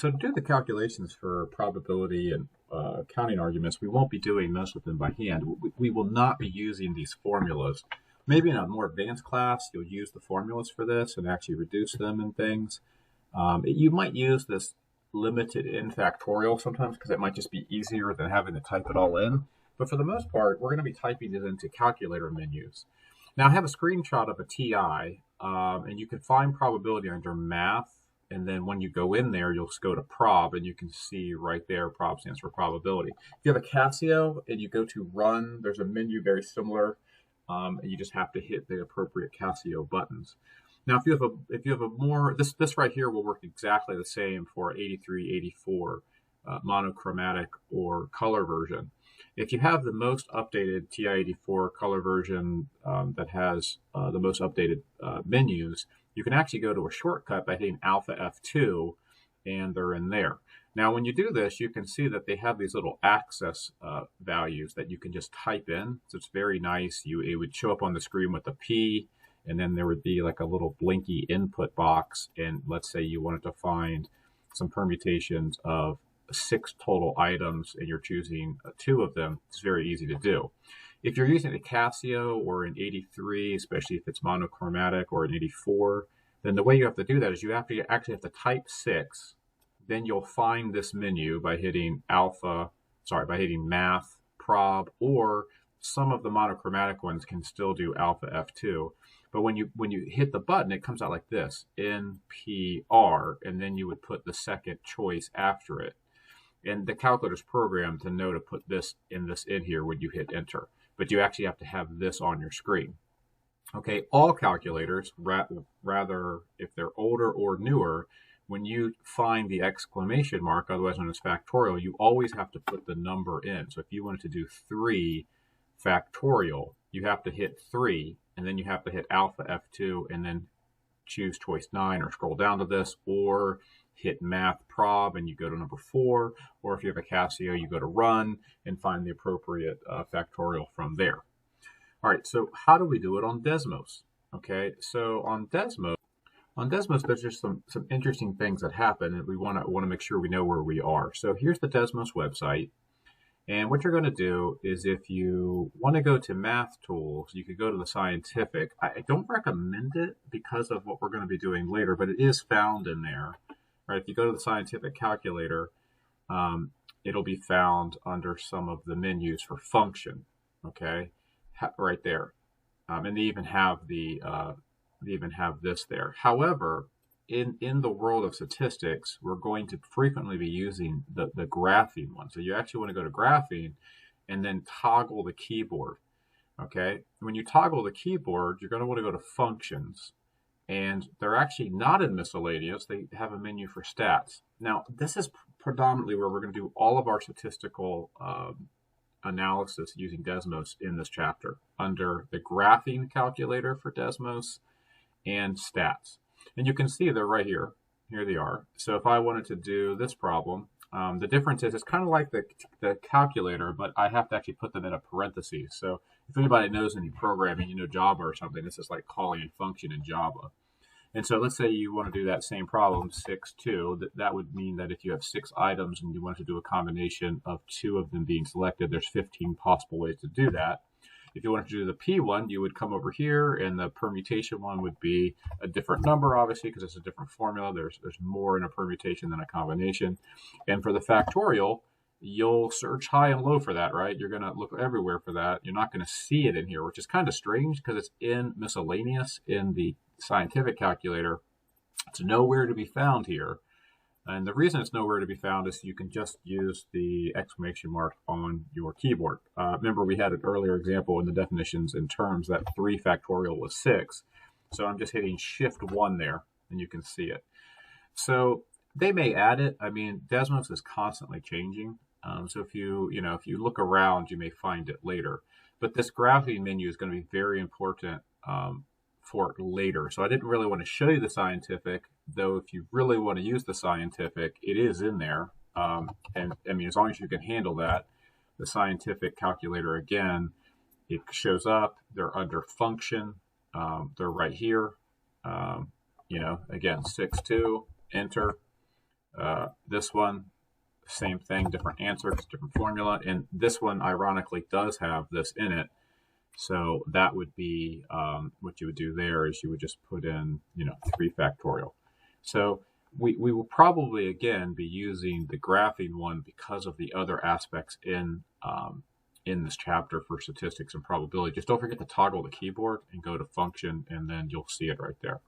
So to do the calculations for probability and counting arguments, we won't be doing most of them by hand. We will not be using these formulas. Maybe in a more advanced class, you'll use the formulas for this and actually reduce them and things. You might use this limited in factorial sometimes because it might just be easier than having to type it all in. But for the most part, we're going to be typing it into calculator menus. Now, I have a screenshot of a TI, and you can find probability under math. And then when you go in there, you'll just go to prob, and you can see right there, prob stands for probability. If you have a Casio and you go to run, there's a menu very similar, and you just have to hit the appropriate Casio buttons. Now, if you have a more, this right here will work exactly the same for 83, 84, monochromatic or color version. If you have the most updated TI-84 color version that has the most updated menus, you can actually go to a shortcut by hitting Alpha F2, and they're in there. Now, when you do this, you can see that they have these little access values that you can just type in. So it's very nice. It would show up on the screen with a P, and then there would be like a little blinky input box. And let's say you wanted to find some permutations of 6 total items, and you're choosing 2 of them. It's very easy to do. If you're using a Casio or an 83, especially if it's monochromatic, or an 84, then the way you have to do that is you actually have to type 6. Then you'll find this menu by hitting math, prob, or some of the monochromatic ones can still do Alpha F2. But when you hit the button, it comes out like this, nPr, and then you would put the second choice after it. And the calculator's programmed to know to put this in here when you hit enter. But you actually have to have this on your screen. Okay, all calculators, rather if they're older or newer, when you find the exclamation mark, otherwise known as factorial, you always have to put the number in. So if you wanted to do 3 factorial, you have to hit 3, and then you have to hit Alpha F2, and then choose choice 9, or scroll down to this, or hit math prob and you go to number 4, or if you have a Casio, you go to run and find the appropriate factorial from there. All right, so how do we do it on Desmos? Okay, so on Desmos, there's just some interesting things that happen, and we want to make sure we know where we are. So here's the Desmos website, and what you're going to do is, if you want to go to math tools, you could go to the scientific. I don't recommend it because of what we're going to be doing later, but it is found in there. Right, if you go to the scientific calculator, it'll be found under some of the menus for function. Okay, right there, and they even have this there. However, in the world of statistics, we're going to frequently be using the graphing one. So you actually want to go to graphing, and then toggle the keyboard. Okay, when you toggle the keyboard, you're going to want to go to functions. And they're actually not in miscellaneous. They have a menu for stats. Now, this is predominantly where we're going to do all of our statistical analysis using Desmos in this chapter, under the graphing calculator for Desmos and stats. And you can see they're right here. Here they are. So if I wanted to do this problem, the difference is it's kind of like the calculator, but I have to actually put them in a parentheses. So if anybody knows any programming, Java or something, this is like calling a function in Java. And so let's say you want to do that same problem, 6, 2. That would mean that if you have 6 items and you want to do a combination of 2 of them being selected, there's 15 possible ways to do that. If you wanted to do the P one, you would come over here, and the permutation one would be a different number, obviously, because it's a different formula. There's more in a permutation than a combination. And for the factorial, you'll search high and low for that, right? You're going to look everywhere for that. You're not going to see it in here, which is kind of strange because it's in miscellaneous in the scientific calculator. It's nowhere to be found here. And the reason it's nowhere to be found is you can just use the exclamation mark on your keyboard. Remember, we had an earlier example in the definitions and terms that 3 factorial was 6. So I'm just hitting Shift 1 there, and you can see it. So they may add it. I mean, Desmos is constantly changing. So if you look around, you may find it later. But this graphing menu is going to be very important for later. So I didn't really want to show you the scientific, though if you really want to use the scientific, it is in there. And I mean, as long as you can handle that, the scientific calculator, again, it shows up. They're under function. They're right here. Again, 6, 2, enter. This one, same thing, different answer, different formula. And this one, ironically, does have this in it. So that would be what you would do there is you would just put in, 3 factorial. So we will probably, again, be using the graphing one because of the other aspects in this chapter for statistics and probability. Just don't forget to toggle the keyboard and go to function, and then you'll see it right there.